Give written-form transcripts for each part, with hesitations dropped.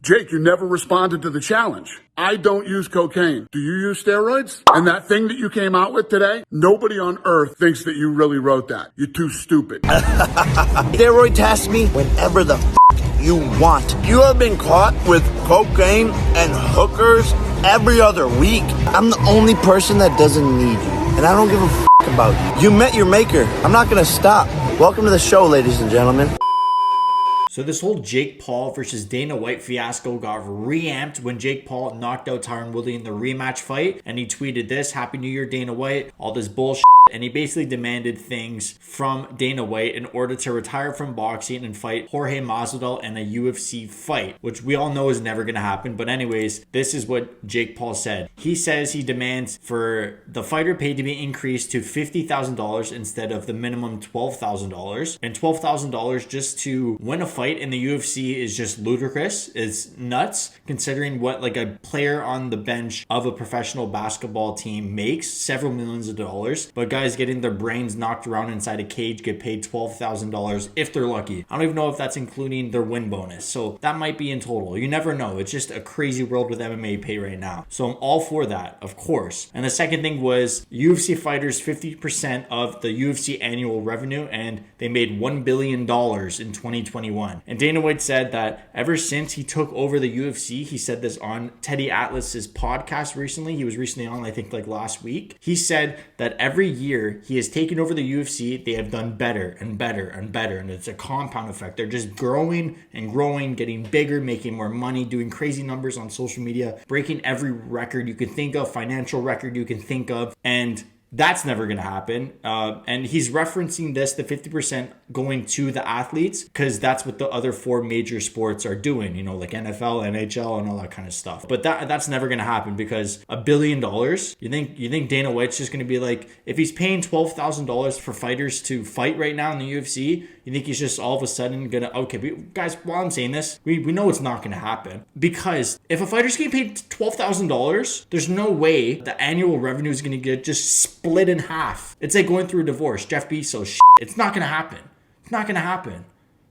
Jake, you never responded to the challenge. I don't use cocaine. Do you use steroids? And that thing that you came out with today, nobody on earth thinks that you really wrote that. You're too stupid. Steroid test me whenever the you want. You have been caught with cocaine and hookers every other week. I'm the only person that doesn't need you. And I don't give a about you. You met your maker. I'm not gonna stop. Welcome to the show, ladies and gentlemen. So this whole Jake Paul versus Dana White fiasco got reamped when Jake Paul knocked out Tyron Woodley in the rematch fight. And he tweeted this: "Happy New Year, Dana White." All this bullshit. And he basically demanded things from Dana White in order to retire from boxing and fight Jorge Masvidal in a UFC fight, which we all know is never going to happen. But anyways, this is what Jake Paul said. He says he demands for the fighter pay to be increased to $50,000 instead of the minimum $12,000. And $12,000 just to win a fight in the UFC is just ludicrous. It's nuts considering what like a player on the bench of a professional basketball team makes, several millions of dollars. But guys getting their brains knocked around inside a cage get paid $12,000 if they're lucky. I don't even know if that's including their win bonus. So that might be in total. You never know. It's just a crazy world with MMA pay right now. So I'm all for that, of course. And the second thing was UFC fighters 50% of the UFC annual revenue, and they made $1 billion in 2021. And Dana White said that ever since he took over the UFC, he said this on Teddy Atlas's podcast recently. He was recently on, I think, like last week. He said that every year he has taken over the UFC, they have done better and better and better. And it's a compound effect. They're just growing and growing, getting bigger, making more money, doing crazy numbers on social media, breaking every record you can think of, financial record you can think of. And that's never going to happen. And he's referencing this, the 50% going to the athletes, because that's what the other four major sports are doing, you know, like NFL, NHL, and all that kind of stuff. But that's never going to happen because $1 billion, you think Dana White's just going to be like, if he's paying $12,000 for fighters to fight right now in the UFC, you think he's just all of a sudden going to, okay, guys, while I'm saying this, we know it's not going to happen. Because if a fighter's getting paid $12,000, there's no way the annual revenue is going to get just split in half. It's like going through a divorce. Jeff Bezos, it's not going to happen. It's not going to happen.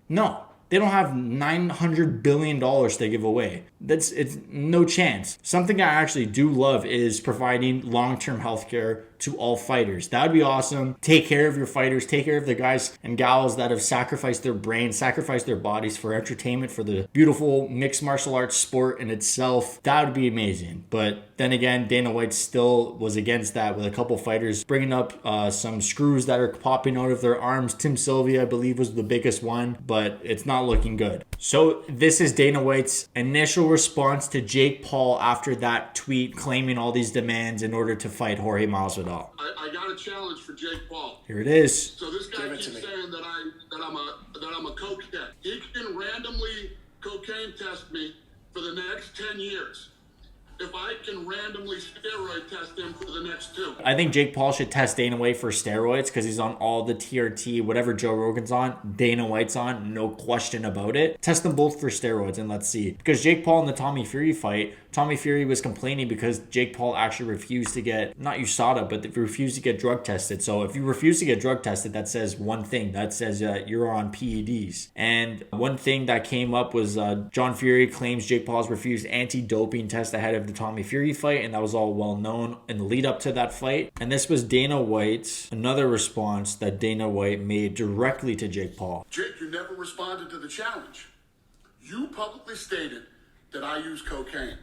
No. They don't have $900 billion to give away. It's no chance. Something I actually do love is providing long-term healthcare to all fighters. That would be awesome. Take care of your fighters. Take care of the guys and gals that have sacrificed their brains, sacrificed their bodies for entertainment, for the beautiful mixed martial arts sport in itself. That would be amazing. But then again, Dana White still was against that with a couple fighters bringing up some screws that are popping out of their arms. Tim Sylvia, I believe, was the biggest one, but it's not looking good. So this is Dana White's initial response to Jake Paul after that tweet claiming all these demands in order to fight Jorge Masvidal. I got a challenge for Jake Paul. Here it is. So this guy keeps saying that I'm a cokehead. He can randomly cocaine test me for the next 10 years. If I can randomly steroid test him for the next 2. I think Jake Paul should test Dana White for steroids because he's on all the TRT, whatever Joe Rogan's on, Dana White's on, no question about it. Test them both for steroids and let's see. Because Jake Paul in the Tommy Fury fight, Tommy Fury was complaining because Jake Paul actually refused to get, not USADA, but refused to get drug tested. So if you refuse to get drug tested, that says one thing. That says you're on PEDs. And one thing that came up was John Fury claims Jake Paul's refused anti-doping test ahead of the Tommy Fury fight, and that was all well known in the lead up to that fight. And this was Dana White's another response that Dana White made directly to Jake Paul. Jake, you never responded to the challenge. You publicly stated that I use cocaine.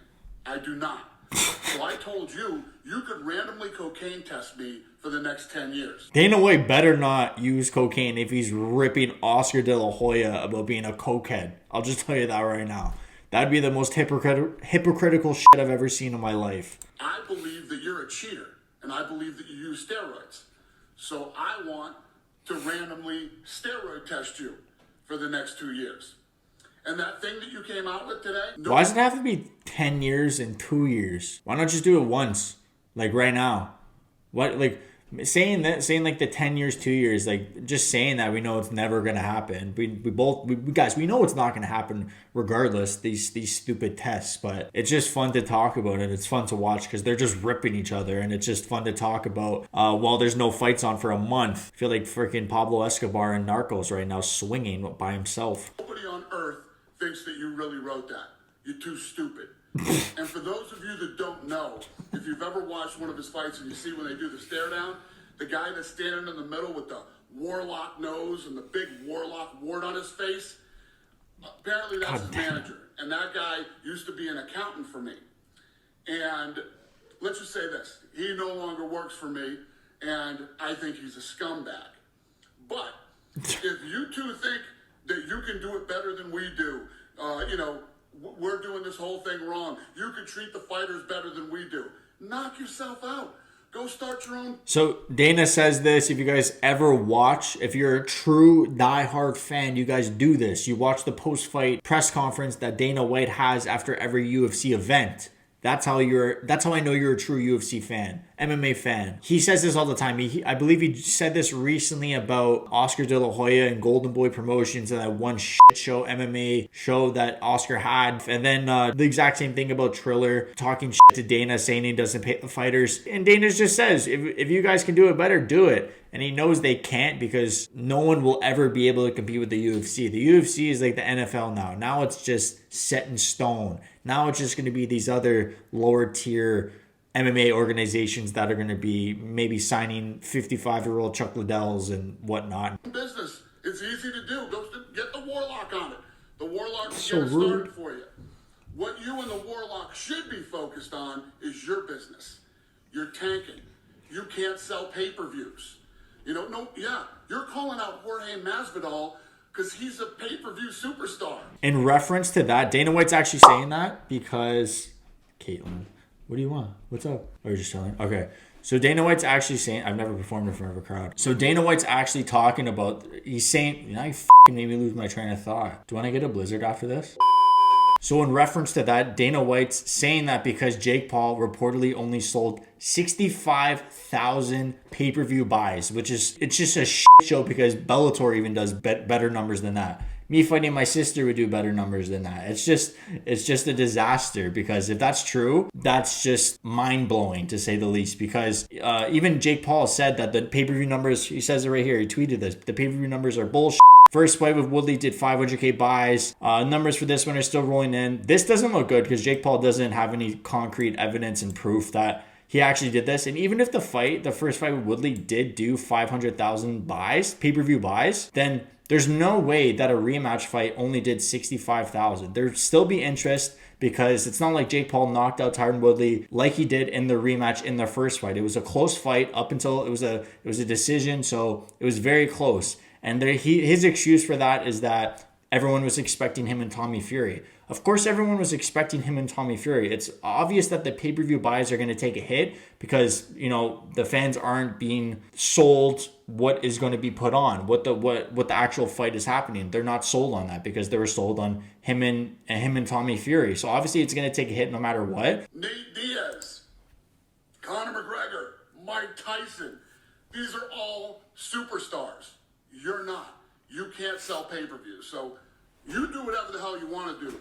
I do not. So I told you could randomly cocaine test me for the next 10 years. Dana White better not use cocaine if he's ripping Oscar De La Hoya about being a cokehead. I'll just tell you that right now. That'd be the most hypocritical shit I've ever seen in my life. I believe that you're a cheater, and I believe that you use steroids. So I want to randomly steroid test you for the next 2 years. And that thing that you came out with today... Why does it have to be 10 years and 2 years? Why not just do it once? Like right now? What, like... Saying like the 10 years, 2 years, like just saying that we know it's never going to happen. We guys, we know it's not going to happen regardless, these stupid tests, but it's just fun to talk about and it's fun to watch because they're just ripping each other and it's just fun to talk about while there's no fights on for a month. I feel like freaking Pablo Escobar in Narcos right now swinging by himself. Nobody on earth thinks that you really wrote that. you're too stupid. And for those of you that don't know, if you've ever watched one of his fights and you see when they do the stare down, the guy that's standing in the middle with the warlock nose and the big warlock wart on his face, apparently that's his manager. And that guy used to be an accountant for me. And let's just say this, he no longer works for me, and I think he's a scumbag. But if you two think that you can do it better than we do, we're doing this whole thing wrong, you can treat the fighters better than we do, knock yourself out. Go start your own. So Dana says this, if you guys ever watch, if you're a true diehard fan, you guys do this. You watch the post-fight press conference that Dana White has after every UFC event. That's how I know you're a true UFC fan, MMA fan. He says this all the time. I believe he said this recently about Oscar De La Hoya and Golden Boy Promotions and that one shit show, MMA show that Oscar had. And then the exact same thing about Triller, talking shit to Dana, saying he doesn't pay the fighters. And Dana just says, if you guys can do it better, do it. And he knows they can't because no one will ever be able to compete with the UFC. The UFC is like the NFL now. Now it's just set in stone. Now it's just going to be these other lower tier MMA organizations that are going to be maybe signing 55-year-old Chuck Liddells and whatnot. Business. It's easy to do. Go get the warlock on it. The warlock will So get it rude. started for you. What you and the warlock should be focused on is your business. You're tanking. You can't sell pay-per-views. You're calling out Jorge Masvidal because he's a pay-per-view superstar. In reference to that, Dana White's actually saying that because... Caitlin, what do you want? What's up? Oh, you're just chilling? Okay. So Dana White's actually saying... I've never performed in front of a crowd. So Dana White's actually talking about... He's saying... Now you fucking made me lose my train of thought. Do you want to get a blizzard after this? So in reference to that, Dana White's saying that because Jake Paul reportedly only sold 65,000 pay-per-view buys, it's just a shit show because Bellator even does better numbers than that. Me fighting my sister would do better numbers than that. It's just a disaster because if that's true, that's just mind-blowing to say the least because even Jake Paul said that the pay-per-view numbers, he says it right here, he tweeted this, the pay-per-view numbers are bullshit. First fight with Woodley did 500K buys. Numbers for this one are still rolling in. This doesn't look good because Jake Paul doesn't have any concrete evidence and proof that he actually did this. And even if the first fight with Woodley did do 500,000 buys, pay-per-view buys, then there's no way that a rematch fight only did 65,000. There'd still be interest because it's not like Jake Paul knocked out Tyron Woodley like he did in the rematch in the first fight. It was a close fight up until it was a decision, so it was very close. And his excuse for that is that everyone was expecting him and Tommy Fury. Of course, everyone was expecting him and Tommy Fury. It's obvious that the pay-per-view buys are going to take a hit because, the fans aren't being sold what is going to be put on, what the actual fight is happening. They're not sold on that because they were sold on him and Tommy Fury. So obviously, it's going to take a hit no matter what. Nate Diaz, Conor McGregor, Mike Tyson. These are all superstars. You're not. You can't sell pay-per-views. So you do whatever the hell you want to do.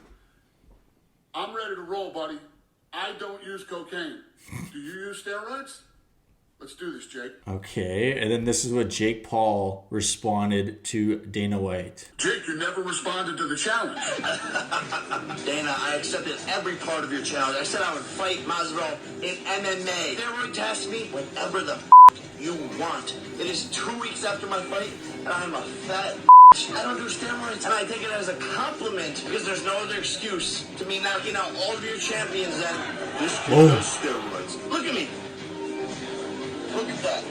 I'm ready to roll, buddy. I don't use cocaine. Do you use steroids? Let's do this, Jake. Okay, and then this is what Jake Paul responded to Dana White. Jake, you never responded to the challenge. Dana, I accepted every part of your challenge. I said I would fight Masvidal in MMA. Steroid test me whenever the you want. It is 2 weeks after my fight, and I'm a fat I don't do steroids. And I take it as a compliment because there's no other excuse to me knocking out all of your champions then. This kid does steroids. Look at me. Look at that.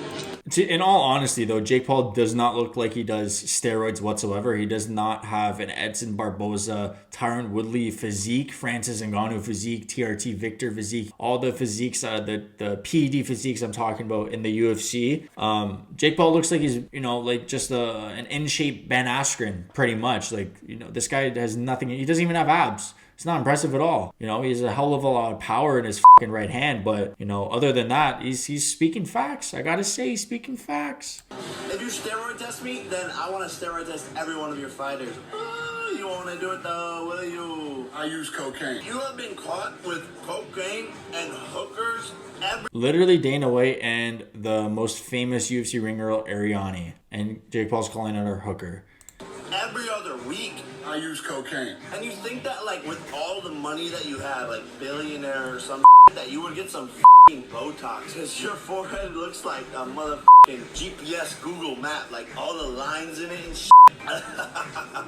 In all honesty, though, Jake Paul does not look like he does steroids whatsoever. He does not have an Edson Barboza, Tyron Woodley physique, Francis Ngannou physique, TRT Victor physique, all the physiques, the PED physiques I'm talking about in the UFC. Jake Paul looks like he's, like just an in-shape Ben Askren, pretty much. This guy has nothing. He doesn't even have abs. It's not impressive at all. He has a hell of a lot of power in his fucking right hand, but other than that, he's speaking facts. I gotta say, he's speaking facts. If you steroid test me, then I want to steroid test every one of your fighters. You want to do it though, will you? I use cocaine. You have been caught with cocaine and hookers. Literally Dana White and the most famous UFC ring girl, Ariane, and Jake Paul's calling her hooker. Every other week. I I use cocaine. And you think that, like, with all the money that you have, like billionaire or some that you would get some Botox, because your forehead looks like a motherfucking GPS Google map, like all the lines in it and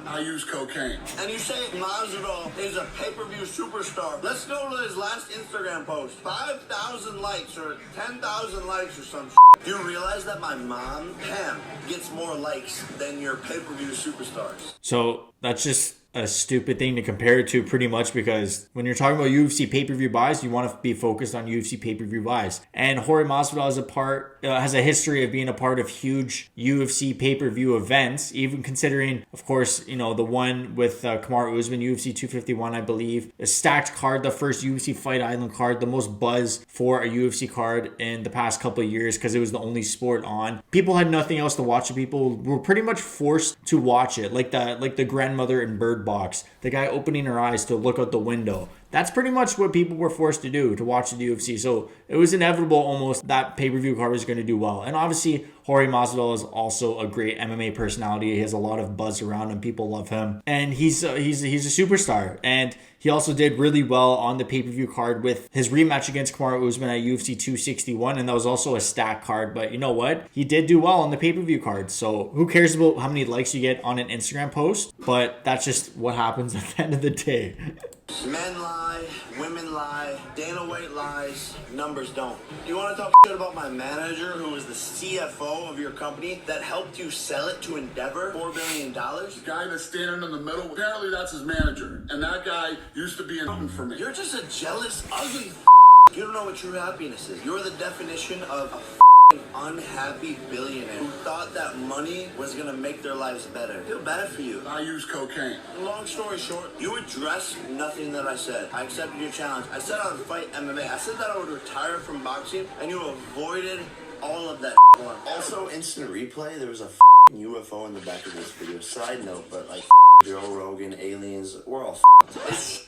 I use cocaine. And you say Masvidal is a pay-per-view superstar. Let's go to his last Instagram post. 5,000 likes or 10,000 likes or some Do you realize that my mom, Pam, gets more likes than your pay-per-view superstars? So that's just a stupid thing to compare it to, pretty much, because when you're talking about UFC pay-per-view buys, you want to be focused on UFC pay-per-view buys. And Jorge Masvidal has a history of being a part of huge UFC pay-per-view events, even considering, of course, you know, the one with Kamaru Usman, UFC 251, I believe, a stacked card, the first UFC Fight Island card, the most buzz for a UFC card in the past couple of years because it was the only sport on. People had nothing else to watch, and people were pretty much forced to watch it, like the grandmother in Bird Box, the guy opening her eyes to look out the window. That's pretty much what people were forced to do, to watch the UFC. So it was inevitable almost that pay-per-view card was going to do well. And obviously, Jorge Masvidal is also a great MMA personality. He has a lot of buzz around him. People love him. And he's a superstar. And he also did really well on the pay-per-view card with his rematch against Kamaru Usman at UFC 261. And that was also a stack card. But you know what? He did do well on the pay-per-view card. So who cares about how many likes you get on an Instagram post? But that's just what happens at the end of the day. Men lie, women lie, Dana White lies, numbers don't. Do you want to talk shit about my manager, who is the CFO of your company, that helped you sell it to Endeavor, $4 billion? The guy that's standing in the middle, apparently that's his manager. And that guy used to be an for me. You're just a jealous, ugly You don't know what true happiness is. You're the definition of a unhappy billionaire who thought that money was gonna make their lives better. I feel bad for you. I use cocaine. Long story short, you addressed nothing that I said. I accepted your challenge. I said I would fight MMA. I said that I would retire from boxing, and you avoided all of that. Also, instant replay, there was a UFO in the back of this video. Side note, but like Joe Rogan, aliens, we're all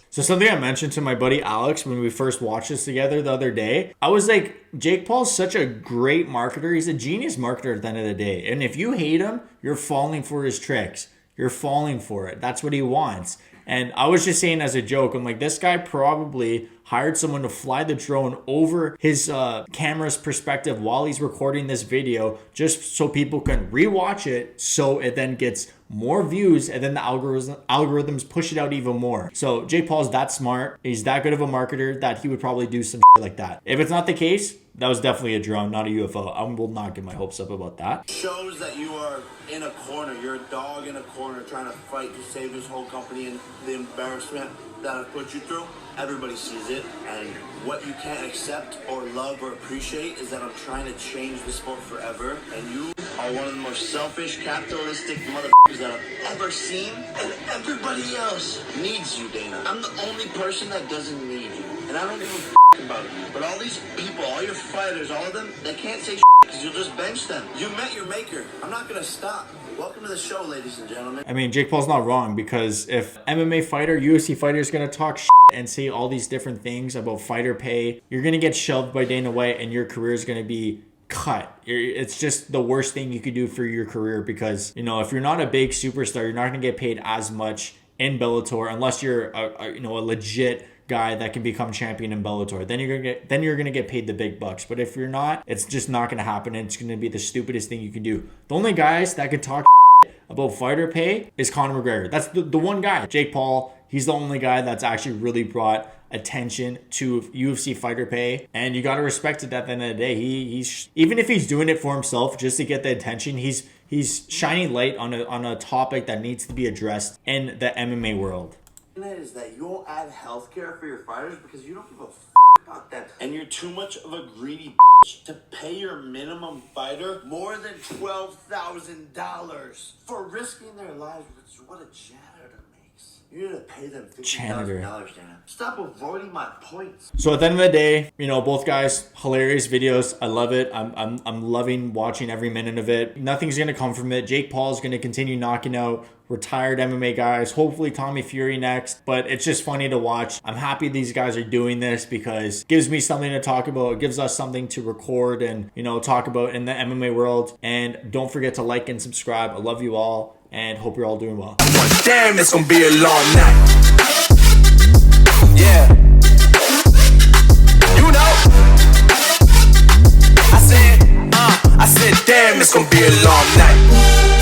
So something I mentioned to my buddy Alex when we first watched this together the other day, I was like, Jake Paul's such a great marketer. He's a genius marketer at the end of the day. And if you hate him, you're falling for his tricks. You're falling for it. That's what he wants. And I was just saying as a joke, I'm like, this guy probably hired someone to fly the drone over his camera's perspective while he's recording this video, just so people can rewatch it, so it then gets more views, and then the algorithms push it out even more. So Jake Paul's that smart. He's that good of a marketer that he would probably do some shit like that. If it's not the case, that was definitely a drone, not a UFO. I will not get my hopes up about that. Shows that you are in a corner. You're a dog in a corner trying to fight to save this whole company and the embarrassment that I've put you through. Everybody sees it, and what you can't accept or love or appreciate is that I'm trying to change the sport forever, and you are one of the most selfish, capitalistic motherfuckers that I've ever seen, and everybody else needs you, Dana. I'm the only person that doesn't need you, and I don't give a about it. But all these people, all your fighters, all of them, they can't say because you'll just bench them. You met your maker. I'm not gonna stop. Welcome to the show, ladies and gentlemen. I mean, Jake Paul's not wrong, because if MMA fighter, UFC fighter is going to talk and say all these different things about fighter pay, you're going to get shoved by Dana White and your career is going to be cut. It's just the worst thing you could do for your career, because, you know, if you're not a big superstar, you're not going to get paid as much in Bellator unless you're a legit guy that can become champion in Bellator. Then you're gonna get paid the big bucks. But if you're not, it's just not gonna happen, and it's gonna be the stupidest thing you can do. The only guys that can talk about fighter pay is Conor McGregor. That's the one guy. Jake Paul, he's the only guy that's actually really brought attention to UFC fighter pay, and you gotta respect it. At the end of the day, he's even if he's doing it for himself just to get the attention, he's shining light on a topic that needs to be addressed in the MMA world. Is that you'll add healthcare for your fighters because you don't give a about them, and you're too much of a greedy to pay your minimum fighter more than $12,000 for risking their lives, which is what a janitor makes. You need to pay them $50,000, Dana. Stop avoiding my points. So at the end of the day, you know, both guys, hilarious videos. I love it. I'm loving watching every minute of it. Nothing's gonna come from it. Jake Paul's gonna continue knocking out retired MMA guys, hopefully Tommy Fury next, but it's just funny to watch. I'm happy these guys are doing this because it gives me something to talk about. It gives us something to record and, you know, talk about in the MMA world. And don't forget to like and subscribe. I love you all. and hope you're all doing well. Damn, it's gonna be a long night. Yeah. You know. I said, damn, it's gonna be a long night.